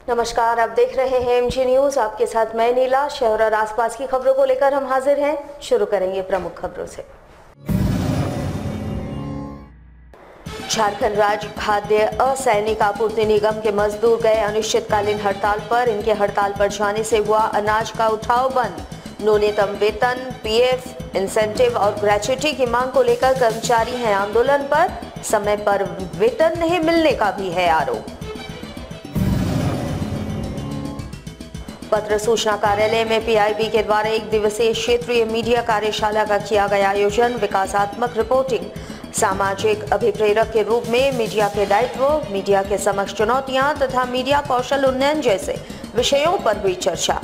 नमस्कार, आप देख रहे हैं एमजी न्यूज। आपके साथ मैं नीला। शहर और आसपास की खबरों को लेकर हम हाजिर हैं। शुरू करेंगे प्रमुख खबरों से। झारखंड राज्य खाद्य असैनिक आपूर्ति निगम के मजदूर गए अनिश्चितकालीन हड़ताल पर। इनके हड़ताल पर जाने से हुआ अनाज का उठाव बंद। न्यूनतम वेतन, पीएफ, इंसेंटिव और ग्रेच्युटी की मांग को लेकर कर्मचारी हैं आंदोलन पर। समय पर वेतन नहीं मिलने का भी है आरोप। पत्र सूचना कार्यालय में पीआईबी के द्वारा एक दिवसीय क्षेत्रीय मीडिया कार्यशाला का किया गया आयोजन। विकासात्मक रिपोर्टिंग, सामाजिक अभिप्रेरक के रूप में मीडिया के दायित्व, मीडिया के समक्ष चुनौतियां तथा मीडिया कौशल उन्नयन जैसे विषयों पर हुई चर्चा।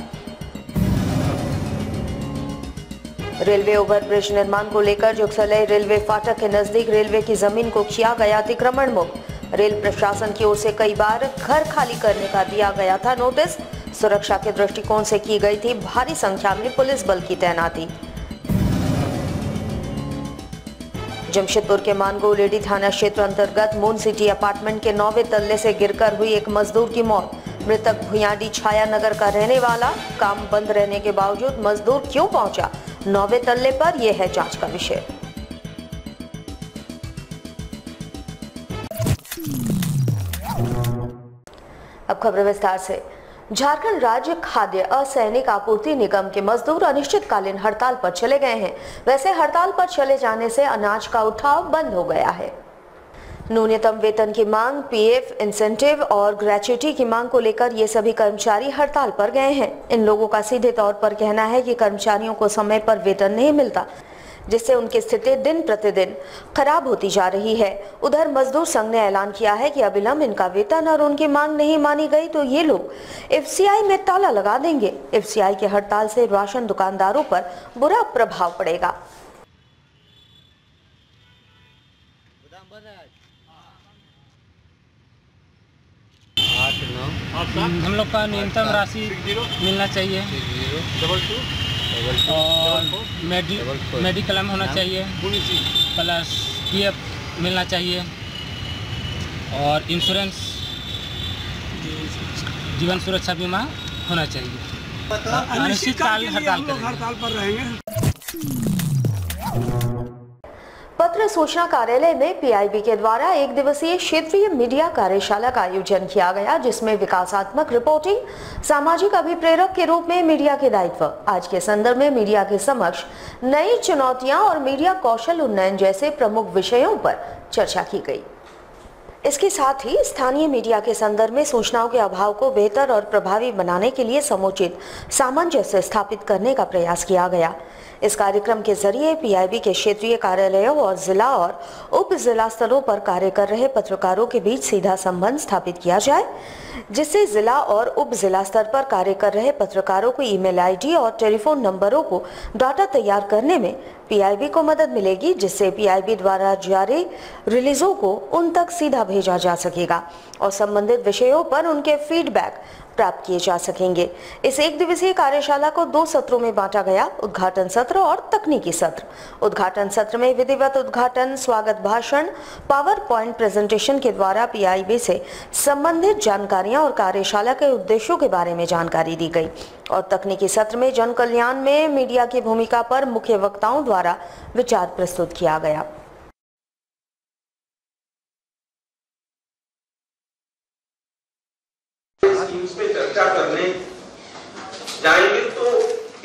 रेलवे ओवरब्रिज निर्माण को लेकर जुगसलय रेलवे फाटक के नजदीक रेलवे की जमीन को किया गया अतिक्रमण मुक्त। रेल प्रशासन की ओर से कई बार घर खाली करने का दिया गया था नोटिस। सुरक्षा के दृष्टिकोण से की गई थी भारी संख्या में पुलिस बल की तैनाती। जमशेदपुर के मानगो लेडी थाना क्षेत्र अंतर्गत मून सिटी अपार्टमेंट के 9वें तल्ले से गिरकर हुई एक मजदूर की मौत। मृतक भुयाडी छाया नगर का रहने वाला। काम बंद रहने के बावजूद मजदूर क्यों पहुंचा 9वें तल्ले पर, यह है जांच का विषय। अब खबर विस्तार से। झारखंड राज्य खाद्य असैनिक आपूर्ति निगम के मजदूर अनिश्चितकालीन हड़ताल पर चले गए हैं। वैसे हड़ताल पर चले जाने से अनाज का उठाव बंद हो गया है। न्यूनतम वेतन की मांग, पीएफ, इंसेंटिव और ग्रेच्युटी की मांग को लेकर ये सभी कर्मचारी हड़ताल पर गए हैं। इन लोगों का सीधे तौर पर कहना है कि कर्मचारियों को समय पर वेतन नहीं मिलता, जिससे उनकी स्थिति दिन प्रतिदिन खराब होती जा रही है। उधर मजदूर संघ ने ऐलान किया है कि अविलंब इनका वेतन और उनकी मांग नहीं मानी गई तो ये लोग एफसीआई में ताला लगा देंगे। एफसीआई के हड़ताल से राशन दुकानदारों पर बुरा प्रभाव पड़ेगा। हम लोग का न्यूनतम राशि मिलना चाहिए और मेडिक्लेम होना चाहिए, प्लस पीएफ मिलना चाहिए और इंश्योरेंस, जीवन सुरक्षा बीमा होना चाहिए। अनिश्चितकाल हड़ताल पर रहेंगे। पत्र सूचना कार्यालय में पीआईबी के द्वारा एक दिवसीय क्षेत्रीय मीडिया कार्यशाला का आयोजन किया गया, जिसमें विकासात्मक रिपोर्टिंग, सामाजिक अभिप्रेरक के रूप में मीडिया के दायित्व, आज के संदर्भ में मीडिया के समक्ष नई चुनौतियां और मीडिया कौशल उन्नयन जैसे प्रमुख विषयों पर चर्चा की गई। इसके साथ ही स्थानीय मीडिया के संदर्भ में सूचनाओं के अभाव को बेहतर और प्रभावी बनाने के लिए समुचित सामंजस्य स्थापित करने का प्रयास किया गया। इस कार्यक्रम के जरिए पीआईबी के क्षेत्रीय कार्यालयों और जिला और उप जिला स्तरों पर कार्य कर रहे पत्रकारों के बीच सीधा संबंध स्थापित किया जाए, जिससे जिला और उप जिला स्तर पर कार्य कर रहे पत्रकारों को ईमेल आईडी और टेलीफोन नंबरों को डाटा तैयार करने में पीआईबी को मदद मिलेगी, जिससे पीआईबी द्वारा जारी रिलीजों को उन तक सीधा भेजा जा सकेगा और संबंधित विषयों पर उनके फीडबैक प्राप्त किए जा सकेंगे। इस एक दिवसीय कार्यशाला को 2 सत्रों में बांटा गया, उद्घाटन सत्र और तकनीकी सत्र। उद्घाटन सत्र में विधिवत उद्घाटन, स्वागत भाषण, पावर पॉइंट प्रेजेंटेशन के द्वारा पीआईबी से संबंधित जानकारियां और कार्यशाला के उद्देश्यों के बारे में जानकारी दी गई और तकनीकी सत्र में जन कल्याण में मीडिया की भूमिका पर मुख्य वक्ताओं द्वारा विचार प्रस्तुत किया गया। पे चर्चा करने जाएंगे तो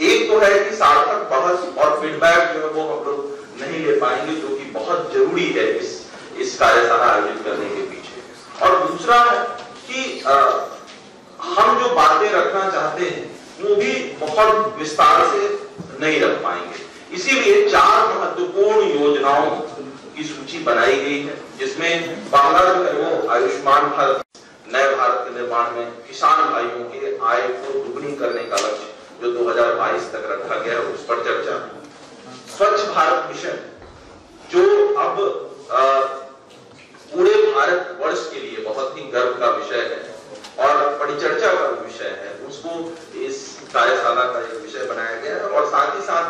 एक तो है कि सार्थक बहस और फीडबैक जो है वो हम लोग नहीं ले पाएंगे, जो कि बहुत जरूरी है इस कार्यशाला आयोजित करने के पीछे। और दूसरा है कि हम जो बातें रखना चाहते हैं वो भी बहुत विस्तार से नहीं रख पाएंगे। इसीलिए 4 महत्वपूर्ण योजनाओं की सूची बनाई गई है, जिसमें पहला जो है वो आयुष्मान भारत, नए भारत के निर्माण में किसान भाइयों के आय को दुगनी करने का लक्ष्य जो 2022 तक रखा गया है, उस पर चर्चा। स्वच्छ भारत मिशन जो अब पूरे भारत वर्ष के लिए बहुत ही गर्व का विषय है और परिचर्चा का विषय है, उसको इस कार्यशाला का एक विषय बनाया गया है। और साथ ही साथ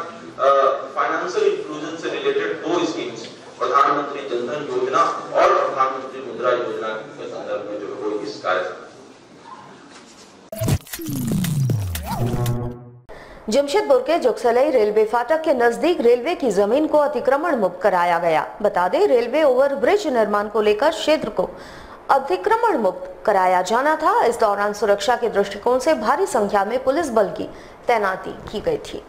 फाइनेंशियल इंक्लूजन से रिलेटेड 2 स्कीम्स प्रधानमंत्री जनधन योजना और प्रधानमंत्री मुद्रा योजना के संदर्भ में जो है वो इस कार्य जमशेदपुर के जुगसलई रेलवे फाटक के नजदीक रेलवे की जमीन को अतिक्रमण मुक्त कराया गया। बता दें, रेलवे ओवरब्रिज निर्माण को लेकर क्षेत्र को अतिक्रमण मुक्त कराया जाना था। इस दौरान सुरक्षा के दृष्टिकोण से भारी संख्या में पुलिस बल की तैनाती की गई थी।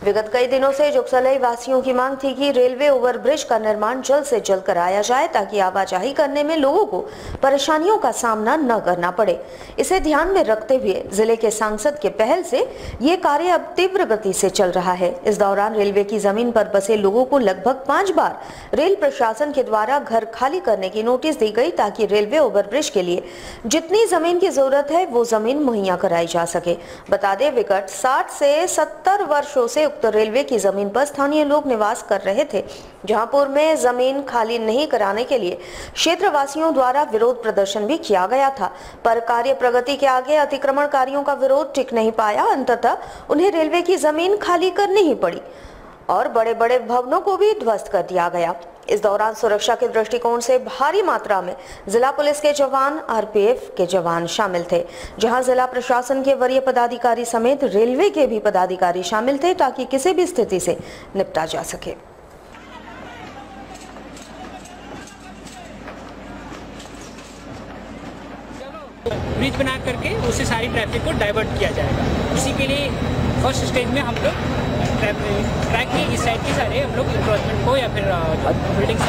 विगत कई दिनों से जुगसलई वासियों की मांग थी कि रेलवे ओवरब्रिज का निर्माण जल्द से जल्द कराया जाए ताकि आवाजाही करने में लोगों को परेशानियों का सामना न करना पड़े। इसे ध्यान में रखते हुए जिले के सांसद के पहल से ये कार्य अब तीव्र गति से चल रहा है। इस दौरान रेलवे की जमीन पर बसे लोगों को लगभग 5 बार रेल प्रशासन के द्वारा घर खाली करने की नोटिस दी गई ताकि रेलवे ओवरब्रिज के लिए जितनी जमीन की जरूरत है वो जमीन मुहैया कराई जा सके। बता दें, विगत 60 से 70 वर्षों से उक्त रेलवे की जमीन पर स्थानीय लोग निवास कर रहे थे। जहांपुर में जमीन खाली नहीं कराने के लिए क्षेत्रवासियों द्वारा विरोध प्रदर्शन भी किया गया था, पर कार्य प्रगति के आगे अतिक्रमणकारियों का विरोध टिक नहीं पाया। अंततः उन्हें रेलवे की जमीन खाली करनी ही पड़ी और बड़े बड़े भवनों को भी ध्वस्त कर दिया गया। इस दौरान सुरक्षा के दृष्टिकोण से भारी मात्रा में जिला पुलिस के जवान, आरपीएफ के जवान शामिल थे, जहां जिला प्रशासन के वरीय पदाधिकारी समेत रेलवे के भी पदाधिकारी शामिल थे ताकि किसी भी स्थिति से निपटा जा सके। ब्रिज बना करके उससे सारी ट्रैफिक को डाइवर्ट किया जाएगा। इसी के लिए फर्स्ट स्टेज में हम लोग ट्रैक के इस साइड के सारे हम लोग इंक्रोचमेंट को या फिर बिल्डिंग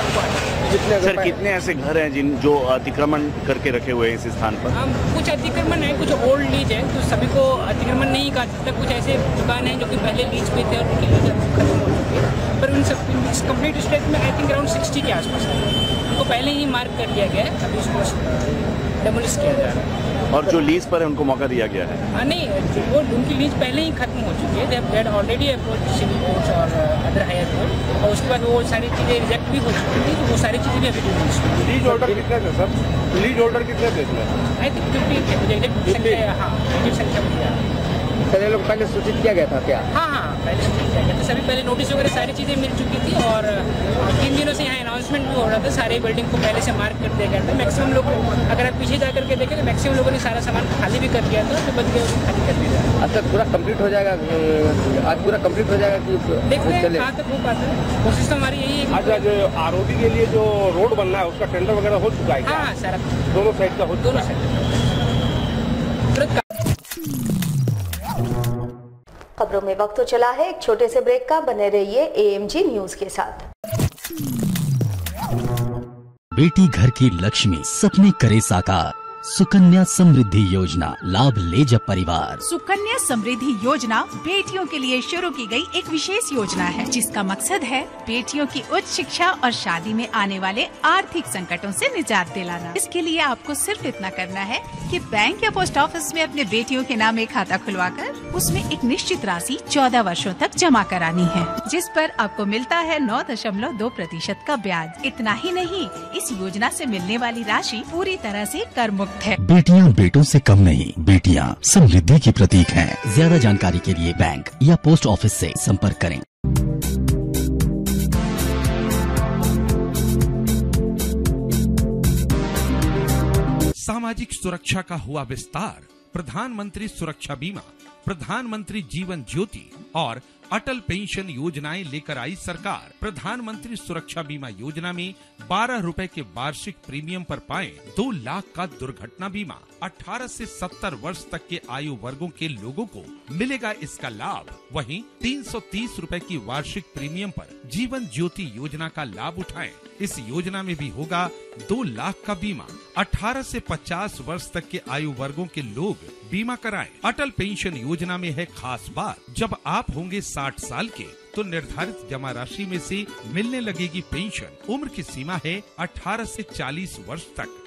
सर कितने ऐसे घर हैं जिन जो अतिक्रमण करके रखे हुए हैं इस स्थान पर? कुछ अतिक्रमण है, कुछ ओल्ड लीज है, तो सभी को अतिक्रमण नहीं कर सकता। कुछ ऐसे दुकान है जो कि पहले लीज पे थे और उनकी लीज खत्म हो चुकी है, पर उन सब कंप्लीट स्टेज में आई थिंक अराउंड 60 के आसपास है। उनको पहले ही मार्क कर लिया गया है, अभी उसको डेमोलिश किया जा रहा है। और जो लीज पर है उनको मौका दिया गया है? नहीं, वो उनकी लीज पहले ही खत्म हो चुकी है। They have already approach civil courts और अदर हायर कोर्ट, और उसके बाद वो सारी चीज़ें रिजेक्ट भी हो चुकी थी, तो वो सारी चीज़ें भी अभी लीज होल्डर कितने थे सर? लीज होल्डर कितने थे इसमें? आई थिंक 50 थे, मुझे एग्जैक्ट संख्या, हाँ एग्जैक्ट संख्या मुझे याद है। पहले लोग पहले सूचित किया गया था क्या? हाँ, पहले सूचित किया गया था। सभी पहले नोटिस वगैरह सारी चीज़ें मिल चुकी थी और 3 दिनों से यहाँ अनाउंसमेंट भी हो रहा था। सारे बिल्डिंग को पहले से मार्क कर दिया गया था। मैक्सिमम लोग, अगर आप पीछे जा करके देखें तो मैक्सिमम लोगों ने सारा सामान खाली भी कर दिया था, तो बच गया उसको खाली कर दिया। आज तक पूरा कंप्लीट हो जाएगा? आज पूरा कंप्लीट हो जाएगा कि देखते हैं कहाँ तक हो पाता है। कोशिश तो हमारी यही है। आज आरओबी के लिए जो रोड बनना है उसका टेंडर वगैरह हो चुका है? हाँ, सारा दोनों साइड का हो चुका है? दोनों साइड। खबरों में वक्त तो चला है एक छोटे से ब्रेक का। बने रहिए एएमजी न्यूज के साथ। बेटी घर की लक्ष्मी, सपने करे साकार। सुकन्या समृद्धि योजना, लाभ ले जब परिवार। सुकन्या समृद्धि योजना बेटियों के लिए शुरू की गई एक विशेष योजना है, जिसका मकसद है बेटियों की उच्च शिक्षा और शादी में आने वाले आर्थिक संकटों से निजात दिलाना। इसके लिए आपको सिर्फ इतना करना है कि बैंक या पोस्ट ऑफिस में अपने बेटियों के नाम एक खाता खुलवाकर उसमें एक निश्चित राशि 14 वर्षों तक जमा करानी है, जिस पर आपको मिलता है 9.2% का ब्याज। इतना ही नहीं, इस योजना से मिलने वाली राशि पूरी तरह से कर मुक्त है। बेटियां बेटों से कम नहीं, बेटियां समृद्धि की प्रतीक हैं। ज्यादा जानकारी के लिए बैंक या पोस्ट ऑफिस से संपर्क करें। सामाजिक सुरक्षा का हुआ विस्तार। प्रधानमंत्री सुरक्षा बीमा, प्रधानमंत्री जीवन ज्योति और अटल पेंशन योजनाएं लेकर आई सरकार। प्रधानमंत्री सुरक्षा बीमा योजना में 12 रुपए के वार्षिक प्रीमियम पर पाएं 2 लाख का दुर्घटना बीमा। 18 से 70 वर्ष तक के आयु वर्गों के लोगों को मिलेगा इसका लाभ। वहीं 330 रुपए की वार्षिक प्रीमियम पर जीवन ज्योति योजना का लाभ उठाएं। इस योजना में भी होगा 2 लाख का बीमा। 18 से 50 वर्ष तक के आयु वर्गों के लोग बीमा कराएं। अटल पेंशन योजना में है खास बात, जब आप होंगे 60 साल के तो निर्धारित जमा राशि में से मिलने लगेगी पेंशन। उम्र की सीमा है 18 से 40 वर्ष तक।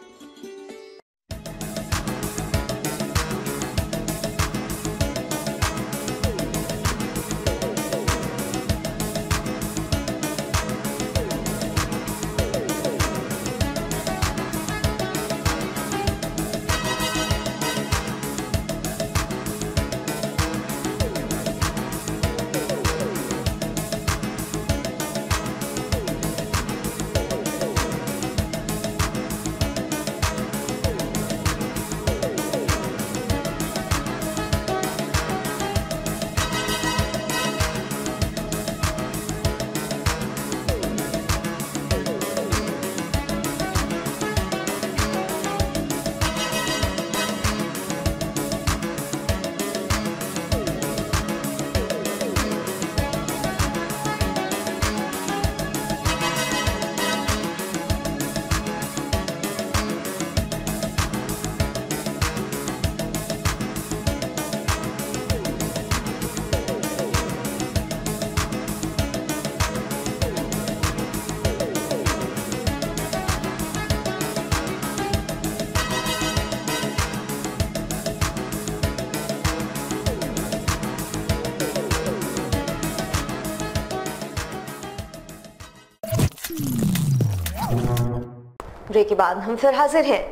ब्रेक के बाद हम फिर हाजिर हैं।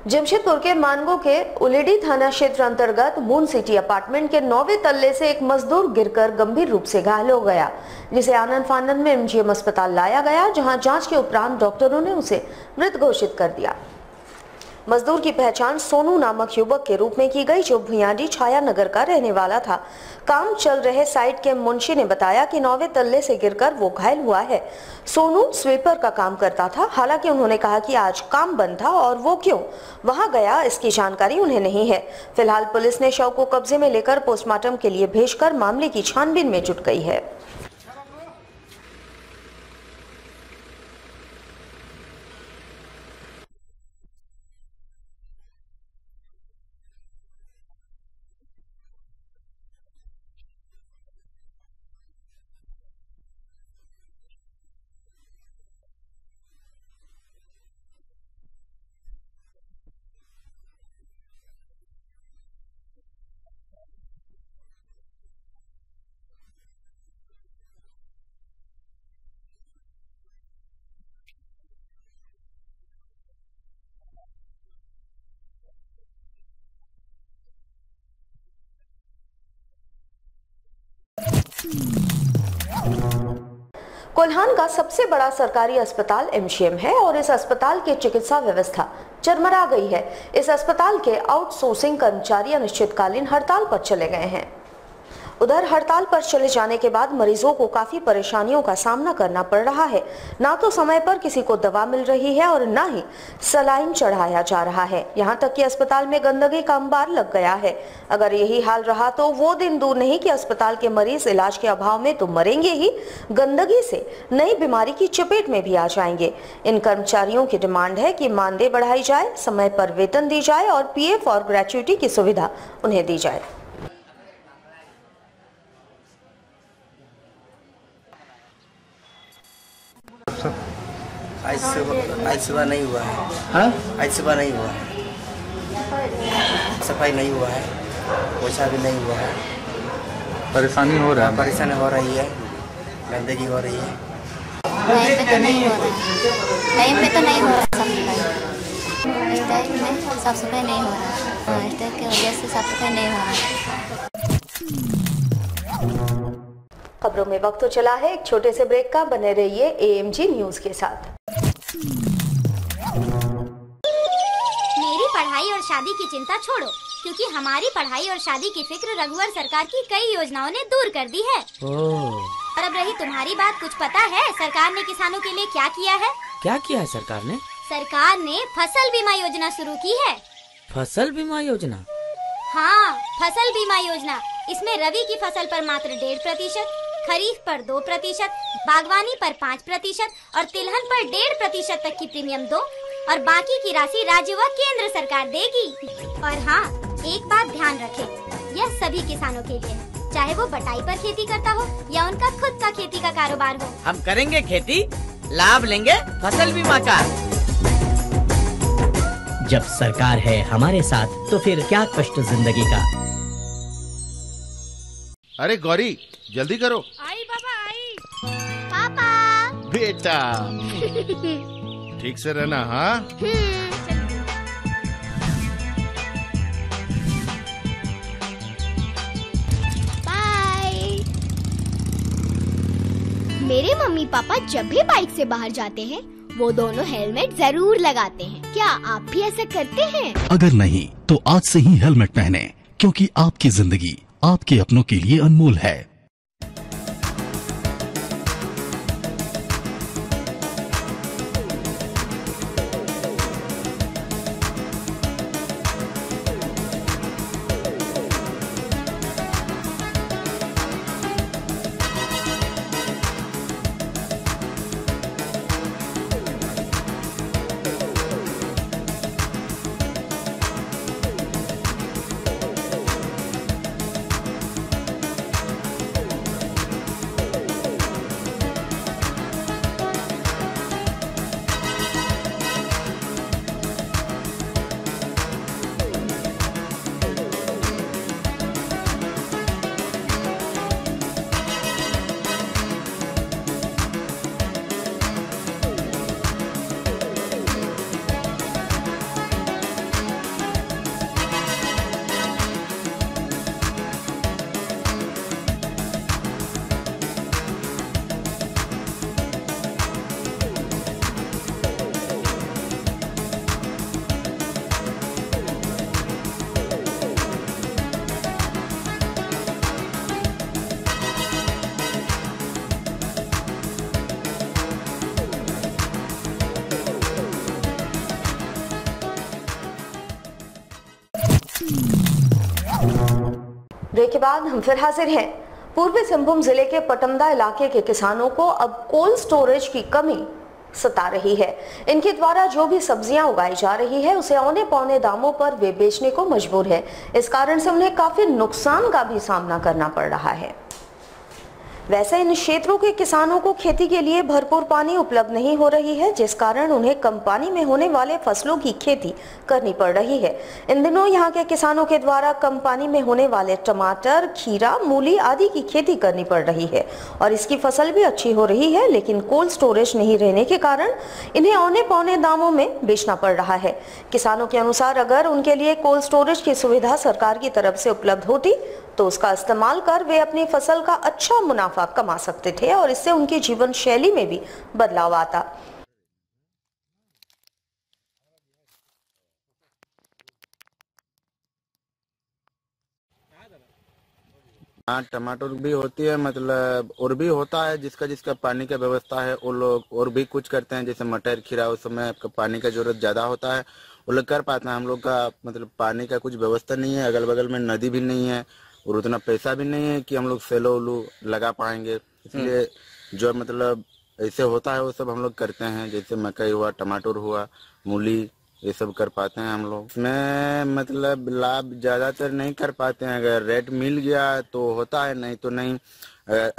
जमशेदपुर के मानगो के उलेडी थाना क्षेत्र अंतर्गत मून सिटी अपार्टमेंट के 9वें तल्ले से एक मजदूर गिरकर गंभीर रूप से घायल हो गया, जिसे आनंद फानंद में एमजीएम अस्पताल लाया गया, जहां जांच के उपरांत डॉक्टरों ने उसे मृत घोषित कर दिया। मजदूर की पहचान सोनू नामक युवक के रूप में की गई, जो भुयाडी छाया नगर का रहने वाला था। काम चल रहे साइट के मुंशी ने बताया कि 9वें तल्ले से गिरकर वो घायल हुआ है। सोनू स्वीपर का काम करता था। हालांकि उन्होंने कहा कि आज काम बंद था और वो क्यों वहां गया, इसकी जानकारी उन्हें नहीं है। फिलहाल पुलिस ने शव को कब्जे में लेकर पोस्टमार्टम के लिए भेजकर मामले की छानबीन में जुट गई है। कोल्हान का सबसे बड़ा सरकारी अस्पताल एमजीएम है और इस अस्पताल की चिकित्सा व्यवस्था चरमरा गई है। इस अस्पताल के आउटसोर्सिंग कर्मचारी अनिश्चितकालीन हड़ताल पर चले गए हैं। उधर हड़ताल पर चले जाने के बाद मरीजों को काफी परेशानियों का सामना करना पड़ रहा है। ना तो समय पर किसी को दवा मिल रही है और ना ही सलाइन चढ़ाया जा रहा है। यहां तक कि अस्पताल में गंदगी का अंबार लग गया है। अगर यही हाल रहा तो वो दिन दूर नहीं कि अस्पताल के मरीज इलाज के अभाव में तो मरेंगे ही, गंदगी से नई बीमारी की चपेट में भी आ जाएंगे। इन कर्मचारियों की डिमांड है कि मानदेय बढ़ाई जाए, समय पर वेतन दी जाए और पीएफ और ग्रेच्युटी की सुविधा उन्हें दी जाए। आज सुबह नहीं हुआ है। हाँ? आज सुबह नहीं हुआ है, सफाई नहीं हुआ है, पोछा भी नहीं हुआ है। परेशानी हो रहा है? परेशानी हो रही है, गंदगी हो रही है। टाइम पे तो नहीं हो रहा, टाइम पे तो नहीं हो रहा सफाई। स्टाइल में साफ सफाई नहीं हो रहा, स्टाइल की वजह से साफ सफाई नहीं हो रहा। खबरों में वक्त तो चला है एक छोटे से ब्रेक का। बने रहिए एएमजी न्यूज के साथ। मेरी पढ़ाई और शादी की चिंता छोड़ो, क्योंकि हमारी पढ़ाई और शादी की फिक्र रघुवर सरकार की कई योजनाओं ने दूर कर दी है। और अब रही तुम्हारी बात, कुछ पता है सरकार ने किसानों के लिए क्या किया है? क्या किया है सरकार ने? सरकार ने फसल बीमा योजना शुरू की है। फसल बीमा योजना? हाँ, फसल बीमा योजना। इसमें रबी की फसल पर मात्र 1.5%, खरीफ पर 2%, बागवानी पर 5% और तिलहन पर 1.5% तक की प्रीमियम दो और बाकी की राशि राज्य व केंद्र सरकार देगी। और हाँ, एक बात ध्यान रखें, यह सभी किसानों के लिए है, चाहे वो बटाई पर खेती करता हो या उनका खुद का खेती का कारोबार हो। हम करेंगे खेती, लाभ लेंगे फसल बीमा का। जब सरकार है हमारे साथ तो फिर क्या कष्ट जिंदगी का। अरे गौरी जल्दी करो। आई पापा आई। पापा बेटा ठीक से रहना। हाँ बाय। मेरे मम्मी पापा जब भी बाइक से बाहर जाते हैं वो दोनों हेलमेट जरूर लगाते हैं। क्या आप भी ऐसा करते हैं? अगर नहीं तो आज से ही हेलमेट पहने, क्योंकि आपकी जिंदगी आपके अपनों के लिए अनमोल है। ब्रेक के बाद हम फिर हाजिर हैं। पूर्वी सिंहभूम जिले के पटमदा इलाके के किसानों को अब कोल्ड स्टोरेज की कमी सता रही है। इनके द्वारा जो भी सब्जियां उगाई जा रही है उसे औने पौने दामों पर वे बेचने को मजबूर है। इस कारण से उन्हें काफी नुकसान का भी सामना करना पड़ रहा है। वैसे इन क्षेत्रों के किसानों को खेती के लिए भरपूर पानी उपलब्ध नहीं हो रही है, जिस कारण उन्हें कम पानी में होने वाले फसलों की खेती करनी पड़ रही है। इन दिनों यहाँ के किसानों के द्वारा कम पानी में होने वाले टमाटर, खीरा, मूली आदि की खेती करनी पड़ रही है और इसकी फसल भी अच्छी हो रही है, लेकिन कोल्ड स्टोरेज नहीं रहने के कारण इन्हें औने पौने दामों में बेचना पड़ रहा है। किसानों के अनुसार अगर उनके लिए कोल्ड स्टोरेज की सुविधा सरकार की तरफ से उपलब्ध होती तो उसका इस्तेमाल कर वे अपनी फसल का अच्छा मुनाफा कमा सकते थे और इससे उनकी जीवन शैली में भी बदलाव आता। हाँ, टमाटर भी होती है, मतलब और भी होता है जिसका जिसका पानी का व्यवस्था है वो लोग और भी कुछ करते हैं। जैसे मटर, खीरा, उस समय पानी का जरूरत ज्यादा होता है, वो लोग कर पाते हैं। हम लोग का मतलब पानी का कुछ व्यवस्था नहीं है, अगल बगल में नदी भी नहीं है और उतना पैसा भी नहीं है कि हम लोग सेलो उलू लगा पाएंगे। इसलिए जो मतलब ऐसे होता है वो सब हम लोग करते हैं। जैसे मकई हुआ, टमाटर हुआ, मूली, ये सब कर पाते हैं हम लोग। इसमें मतलब लाभ ज्यादातर नहीं कर पाते हैं। अगर रेट मिल गया तो होता है, नहीं तो नहीं।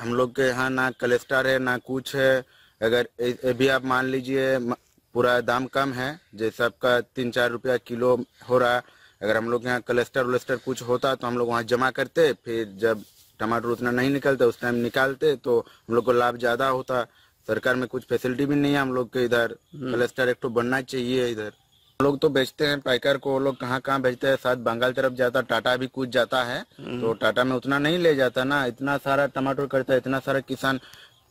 हम लोग के यहाँ ना क्लस्टर है ना कुछ है। अगर अभी आप मान लीजिए पूरा दाम कम है, जैसे आपका 3-4 रुपया किलो हो रहा है, अगर हम लोग यहाँ क्लस्टर व्लस्टर कुछ होता तो हम लोग वहाँ जमा करते, फिर जब टमाटर उतना नहीं निकलता उस टाइम निकालते तो हम लोग को लाभ ज्यादा होता। सरकार में कुछ फैसिलिटी भी नहीं है हम लोग के इधर। क्लस्टर एक तो बनना चाहिए इधर। हम लोग तो बेचते हैं पैकर को, वो लोग कहाँ कहाँ बेचते हैं, शायद बंगाल तरफ जाता, टाटा भी कुछ जाता है तो टाटा में उतना नहीं ले जाता ना। इतना सारा टमाटर करता है, इतना सारा किसान,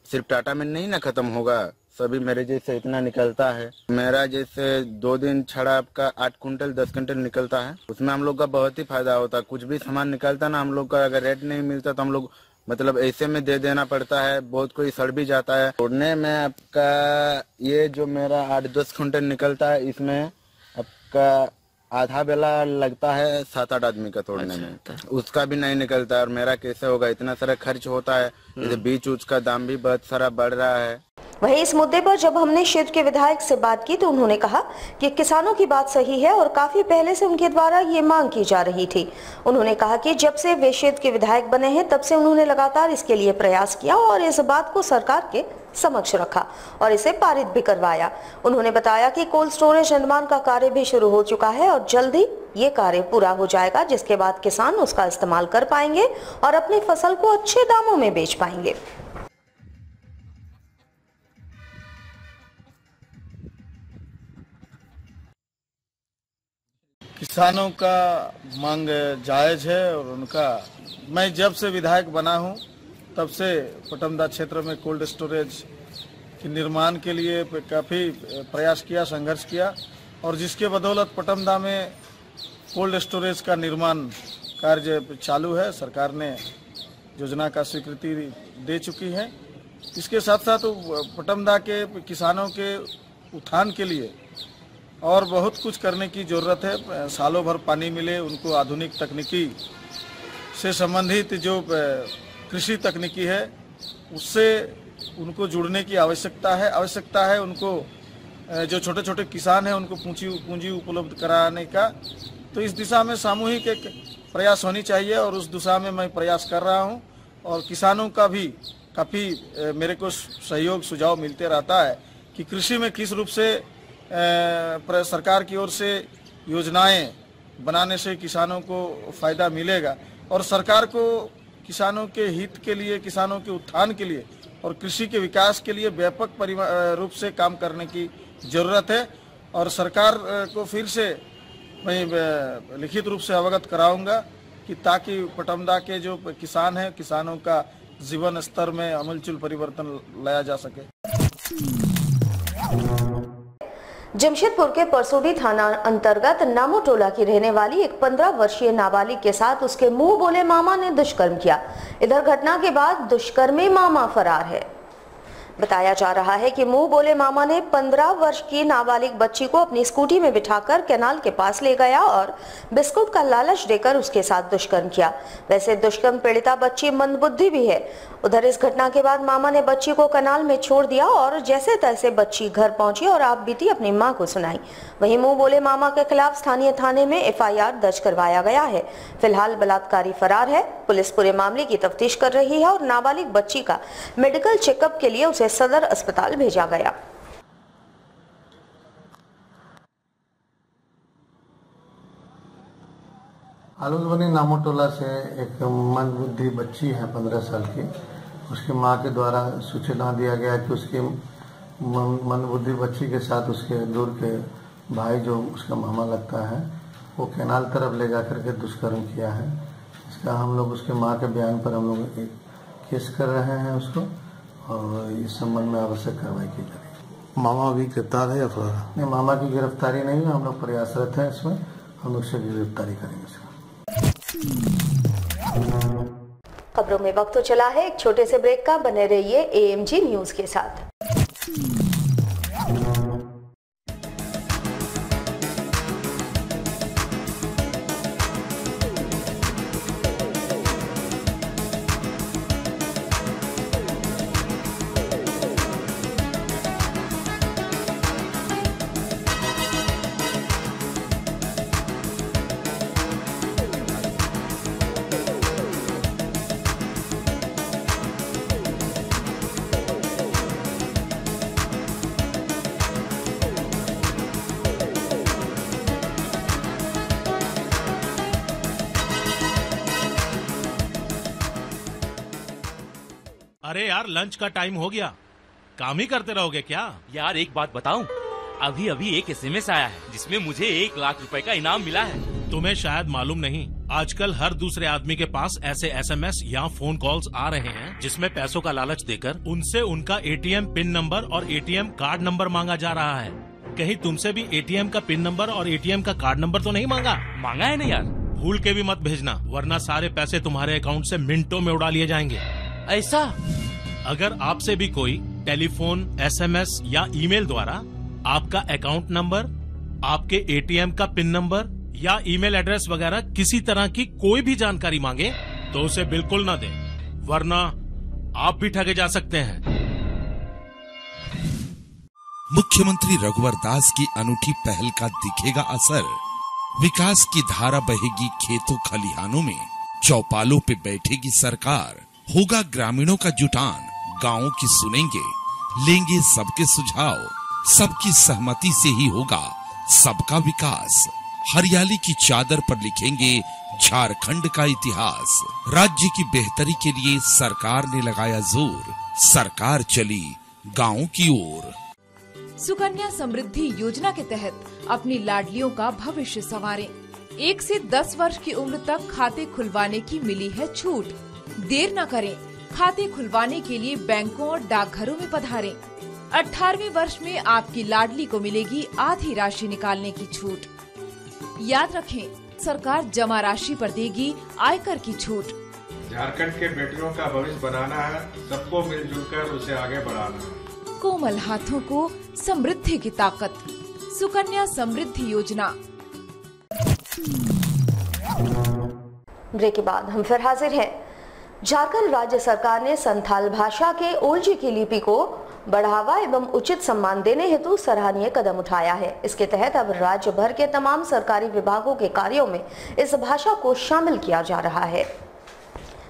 सिर्फ टाटा में नहीं ना खत्म होगा, सभी मेरे जैसे इतना निकलता है। मेरा जैसे 2 दिन छड़ा आपका 8 कुंटल 10 कुंटल निकलता है, उसमें हम लोग का बहुत ही फायदा होता है। कुछ भी सामान निकलता ना हम लोग का, अगर रेट नहीं मिलता तो हम लोग मतलब ऐसे में दे देना पड़ता है। बहुत कोई सड़ भी जाता है। तोड़ने में आपका ये जो मेरा 8-10 कुंटल निकलता है, इसमें आपका आधा बेला लगता है 7-8 आदमी का तोड़ने में, उसका भी नहीं निकलता। और मेरा कैसे होगा, इतना सारा खर्च होता है। जैसे बीज उच का दाम भी बहुत सारा बढ़ रहा है। वहीं इस मुद्दे पर जब हमने क्षेत्र के विधायक से बात की तो उन्होंने कहा कि किसानों की बात सही है और काफी पहले से उनके द्वारा ये मांग की जा रही थी। उन्होंने कहा कि जब से वे क्षेत्र के विधायक बने हैं तब से उन्होंने लगातार इसके लिए प्रयास किया और इस बात को सरकार के समक्ष रखा और इसे पारित भी करवाया। उन्होंने बताया कि कोल्ड स्टोरेज निर्माण का कार्य भी शुरू हो चुका है और जल्द ही ये कार्य पूरा हो जाएगा, जिसके बाद किसान उसका इस्तेमाल कर पाएंगे और अपनी फसल को अच्छे दामों में बेच पाएंगे। किसानों का मांग जायज है और उनका, मैं जब से विधायक बना हूं तब से पटमदा क्षेत्र में कोल्ड स्टोरेज के निर्माण के लिए काफ़ी प्रयास किया, संघर्ष किया और जिसके बदौलत पटमदा में कोल्ड स्टोरेज का निर्माण कार्य चालू है। सरकार ने योजना का स्वीकृति दे चुकी है। इसके साथ साथ पटमदा के किसानों के उत्थान के लिए और बहुत कुछ करने की ज़रूरत है। सालों भर पानी मिले, उनको आधुनिक तकनीकी से संबंधित जो कृषि तकनीकी है उससे उनको जुड़ने की आवश्यकता है। उनको जो छोटे छोटे किसान हैं उनको पूंजी उपलब्ध कराने का, तो इस दिशा में सामूहिक एक प्रयास होनी चाहिए और उस दिशा में मैं प्रयास कर रहा हूं और किसानों का भी काफ़ी मेरे को सहयोग सुझाव मिलते रहता है कि कृषि में किस रूप से सरकार की ओर से योजनाएं बनाने से किसानों को फायदा मिलेगा और सरकार को किसानों के हित के लिए, किसानों के उत्थान के लिए और कृषि के विकास के लिए व्यापक रूप से काम करने की जरूरत है। और सरकार को फिर से मैं लिखित रूप से अवगत कराऊंगा कि ताकि पटमदा के जो किसान हैं, किसानों का जीवन स्तर में आमूलचूल परिवर्तन लाया जा सके। जमशेदपुर के परसोडी थाना अंतर्गत नामोटोला की रहने वाली एक 15 वर्षीय नाबालिग के साथ उसके मुंह बोले मामा ने दुष्कर्म किया। इधर घटना के बाद दुष्कर्मी मामा फरार है। बताया जा रहा है कि मुंह बोले मामा ने 15 वर्ष की नाबालिग बच्ची को अपनी स्कूटी में बिठाकर कैनाल के पास ले गया और बिस्कुट का लालच देकर उसके साथ दुष्कर्म किया। वैसे दुष्कर्म पीड़िता बच्ची मंदबुद्धि भी है। उधर इस घटना के बाद मामा ने बच्ची को कैनाल में छोड़ दिया और जैसे तैसे बच्ची घर पहुंची और आप बीती अपनी मां को सुनाई। वहीं मुंह बोले मामा के खिलाफ स्थानीय थाने में FIR दर्ज करवाया गया है। फिलहाल बलात्कारी फरार है। पुलिस पूरे मामले की तफ्तीश कर रही है और नाबालिग बच्ची का मेडिकल चेकअप के लिए उसे सदर अस्पताल भेजा गया। आलूबनी नामोटोला से एक मंदबुद्धि बच्ची है 15 साल की, उसकी मां के द्वारा सूचना दिया गया कि उसकी मंदबुद्धि बच्ची के साथ उसके दूर के भाई जो उसका मामा लगता है वो कैनाल तरफ ले जाकर के दुष्कर्म किया है। इसका हम लोग उसके मां के बयान पर हम लोग एक केस कर रहे हैं उसको और इस संबंध में आवश्यक कार्रवाई की जाएगी। मामा अभी गिरफ्तार है या फरार? नहीं, मामा की गिरफ्तारी नहीं है, हम लोग प्रयासरत हैं इसमें, हम लोग से गिरफ्तारी करेंगे। खबरों में वक्त तो चला है एक छोटे से ब्रेक का। बने रहिए AMG न्यूज के साथ। अरे यार, लंच का टाइम हो गया, काम ही करते रहोगे क्या? यार एक बात बताऊं, अभी अभी एक SMS आया है जिसमें मुझे 1 लाख रुपए का इनाम मिला है। तुम्हें शायद मालूम नहीं, आजकल हर दूसरे आदमी के पास ऐसे SMS या फोन कॉल्स आ रहे हैं जिसमें पैसों का लालच देकर उनसे उनका ATM पिन नंबर और ATM कार्ड नंबर मांगा जा रहा है। कहीं तुमसे भी ATM का पिन नंबर और ATM का कार्ड नंबर तो नहीं मांगा? मांगा है ना यार। भूल के भी मत भेजना, वरना सारे पैसे तुम्हारे अकाउंट से मिनटों में उड़ा लिए जाएंगे। ऐसा? अगर आपसे भी कोई टेलीफोन, SMS या ईमेल द्वारा आपका अकाउंट नंबर, आपके ATM का पिन नंबर या ईमेल एड्रेस वगैरह किसी तरह की कोई भी जानकारी मांगे तो उसे बिल्कुल न दें, वरना आप भी ठगे जा सकते हैं। मुख्यमंत्री रघुवर दास की अनूठी पहल का दिखेगा असर। विकास की धारा बहेगी खेतों खलिहानों में, चौपालों पे बैठेगी सरकार। होगा ग्रामीणों का जुटान, गांवों की सुनेंगे, लेंगे सबके सुझाव। सबकी सहमति से ही होगा सबका विकास। हरियाली की चादर पर लिखेंगे झारखंड का इतिहास। राज्य की बेहतरी के लिए सरकार ने लगाया जोर, सरकार चली गांवों की ओर। सुकन्या समृद्धि योजना के तहत अपनी लाडलियों का भविष्य संवारें। 1 से 10 वर्ष की उम्र तक खाते खुलवाने की मिली है छूट। देर न करें, खाते खुलवाने के लिए बैंकों और डाकघरों में पधारें। 18वें वर्ष में आपकी लाडली को मिलेगी आधी राशि निकालने की छूट। याद रखें, सरकार जमा राशि पर देगी आयकर की छूट। झारखंड के बेटियों का भविष्य बनाना है, सबको मिलजुल कर उसे आगे बढ़ाना है। कोमल हाथों को समृद्धि की ताकत, सुकन्या समृद्धि योजना। ब्रेक के बाद हम फिर हाजिर हैं। झारखंड राज्य सरकार ने संथाल भाषा के ओल्जी की लिपि को बढ़ावा एवं उचित सम्मान देने हेतु सराहनीय कदम उठाया है। इसके तहत अब राज्य भर के तमाम सरकारी विभागों के कार्यों में इस भाषा को शामिल किया जा रहा है।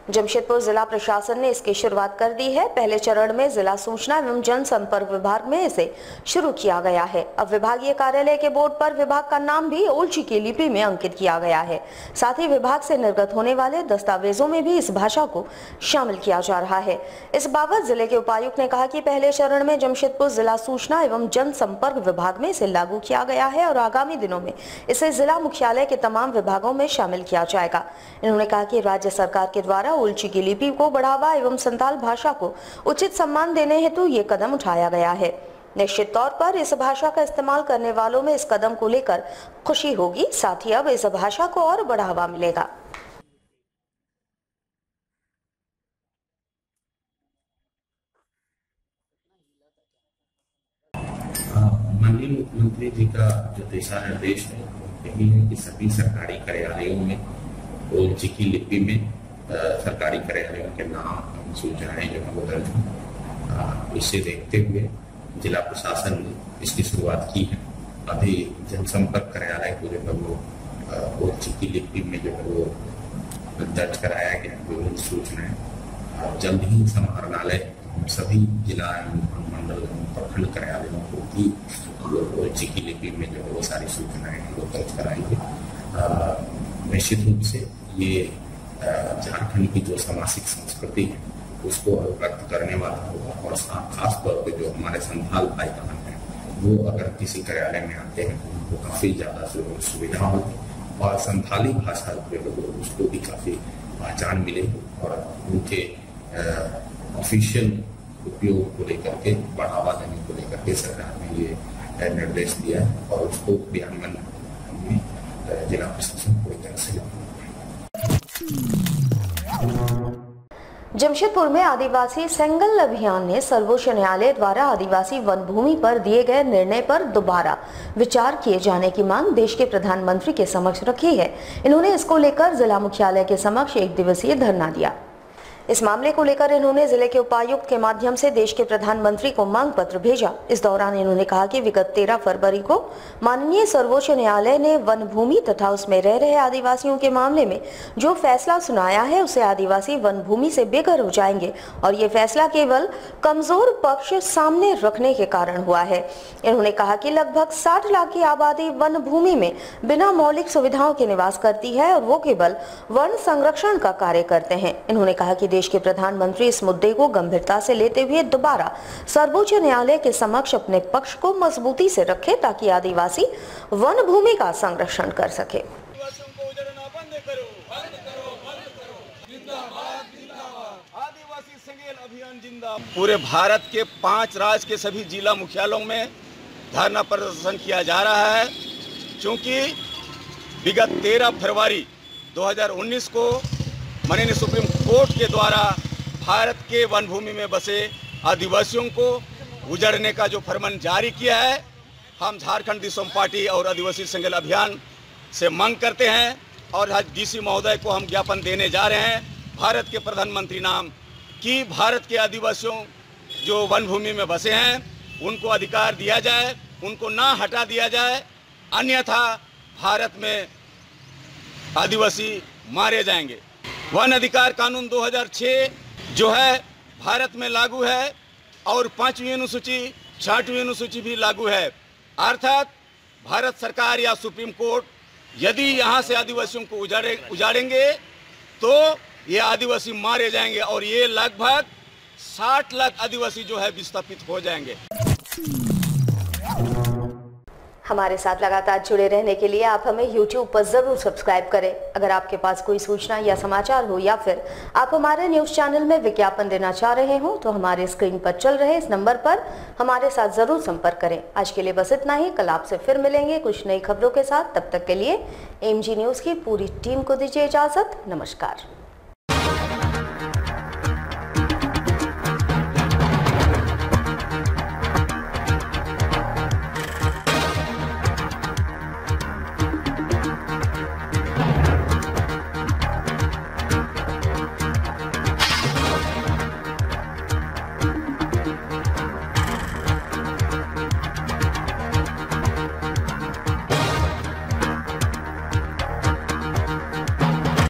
जमशेदपुर जिला प्रशासन ने इसकी शुरुआत कर दी है। पहले चरण में जिला सूचना एवं जनसंपर्क विभाग में इसे शुरू किया गया है। अब विभागीय कार्यालय के बोर्ड पर विभाग का नाम भी ओल्ची की लिपि में अंकित किया गया है। साथ ही विभाग से निर्गत होने वाले दस्तावेजों में भी इस भाषा को शामिल किया जा रहा है। इस बाबत जिले के उपायुक्त ने कहा कि पहले चरण में जमशेदपुर जिला सूचना एवं जनसंपर्क विभाग में इसे लागू किया गया है और आगामी दिनों में इसे जिला मुख्यालय के तमाम विभागों में शामिल किया जाएगा। इन्होंने कहा कि राज्य सरकार के द्वारा ओल्ची की लिपि को बढ़ावा एवं संथाल भाषा को उचित सम्मान देने हेतु ये कदम उठाया गया है। निश्चित तौर पर इस भाषा का इस्तेमाल करने वालों में इस कदम को लेकर खुशी होगी। साथ ही अब इस भाषा को और बढ़ावा मिलेगा। जो दिशा निर्देश है यही है कि सभी सरकारी कार्यालयों में ओएलजी की लिपि में सरकारी कार्यालयों के नाम सूचनाएं जो है वो दर्ज हों। इसे देखते हुए जिला प्रशासन ने इसकी शुरुआत की है। अभी जनसंपर्क कार्यालय को जो है वो ओएलजी की लिपि में जो है वो दर्ज कराया गया विभिन्न सूचनाएं। जल्द ही समाहरणालय सभी जिला एवं मंडल एवं प्रखंड कार्यालयों को भी ओएलजी की लिपि में जो है वो सारी सूचनाएं वो दर्ज कराएंगे। निश्चित रूप से ये झारखंड की जो सामाजिक संस्कृति है उसको अवगत करने वाला होगा और खास तौर पे जो हमारे संथाल भाई बहन हैं वो अगर किसी कार्यालय में आते हैं तो उनको काफी ज्यादा सुविधा होगी और संथाली भाषा जो है उसको भी काफी पहचान मिलेगी और उनके ऑफिशियल उपयोग को लेकर के बढ़ावा देने को लेकर के सरकार ने ये निर्देश दिया है और उसको क्रियान्वयन में जिला प्रशासन पूरी तरह से लागू। जमशेदपुर में आदिवासी सेंगल अभियान ने सर्वोच्च न्यायालय द्वारा आदिवासी वन भूमि पर दिए गए निर्णय पर दोबारा विचार किए जाने की मांग देश के प्रधानमंत्री के समक्ष रखी है। इन्होंने इसको लेकर जिला मुख्यालय के समक्ष 1 दिवसीय धरना दिया। इस मामले को लेकर इन्होंने जिले के उपायुक्त के माध्यम से देश के प्रधानमंत्री को मांग पत्र भेजा। इस दौरान इन्होंने कहा कि विगत 13 फरवरी को माननीय सर्वोच्च न्यायालय ने वन भूमि तथा उसमें रह रहे आदिवासियों के मामले में जो फैसला सुनाया है उसे आदिवासी वन भूमि से बेघर हो जाएंगे और ये फैसला केवल कमजोर पक्ष सामने रखने के कारण हुआ है। इन्होंने कहा कि लगभग 60 लाख की आबादी वन भूमि में बिना मौलिक सुविधाओं के निवास करती है और वो केवल वन संरक्षण का कार्य करते हैं। इन्होंने कहा कि देश के प्रधानमंत्री इस मुद्दे को गंभीरता से लेते हुए दोबारा सर्वोच्च न्यायालय के समक्ष अपने पक्ष को मजबूती से रखे ताकि आदिवासी वन भूमि का संरक्षण कर सके। पूरे भारत के 5 राज्य के सभी जिला मुख्यालयों में धरना प्रदर्शन किया जा रहा है क्योंकि विगत 13 फरवरी 2019 को माननीय सुप्रीम कोर्ट के द्वारा भारत के वन भूमि में बसे आदिवासियों को उजड़ने का जो फरमान जारी किया है, हम झारखंड दिसोम पार्टी और आदिवासी सेंगल अभियान से मांग करते हैं और आज डीसी महोदय को हम ज्ञापन देने जा रहे हैं भारत के प्रधानमंत्री नाम कि भारत के आदिवासियों जो वन भूमि में बसे हैं उनको अधिकार दिया जाए, उनको ना हटा दिया जाए, अन्यथा भारत में आदिवासी मारे जाएंगे। वन अधिकार कानून 2006 जो है भारत में लागू है और 5वीं अनुसूची 6वीं अनुसूची भी लागू है। अर्थात भारत सरकार या सुप्रीम कोर्ट यदि यहाँ से आदिवासियों को उजाड़ेंगे तो ये आदिवासी मारे जाएंगे और ये लगभग 60 लाख आदिवासी जो है विस्थापित हो जाएंगे। हमारे साथ लगातार जुड़े रहने के लिए आप हमें YouTube पर जरूर सब्सक्राइब करें। अगर आपके पास कोई सूचना या समाचार हो या फिर आप हमारे न्यूज चैनल में विज्ञापन देना चाह रहे हो तो हमारे स्क्रीन पर चल रहे इस नंबर पर हमारे साथ जरूर संपर्क करें। आज के लिए बस इतना ही। कल आपसे फिर मिलेंगे कुछ नई खबरों के साथ। तब तक के लिए MG न्यूज की पूरी टीम को दीजिए इजाजत। नमस्कार।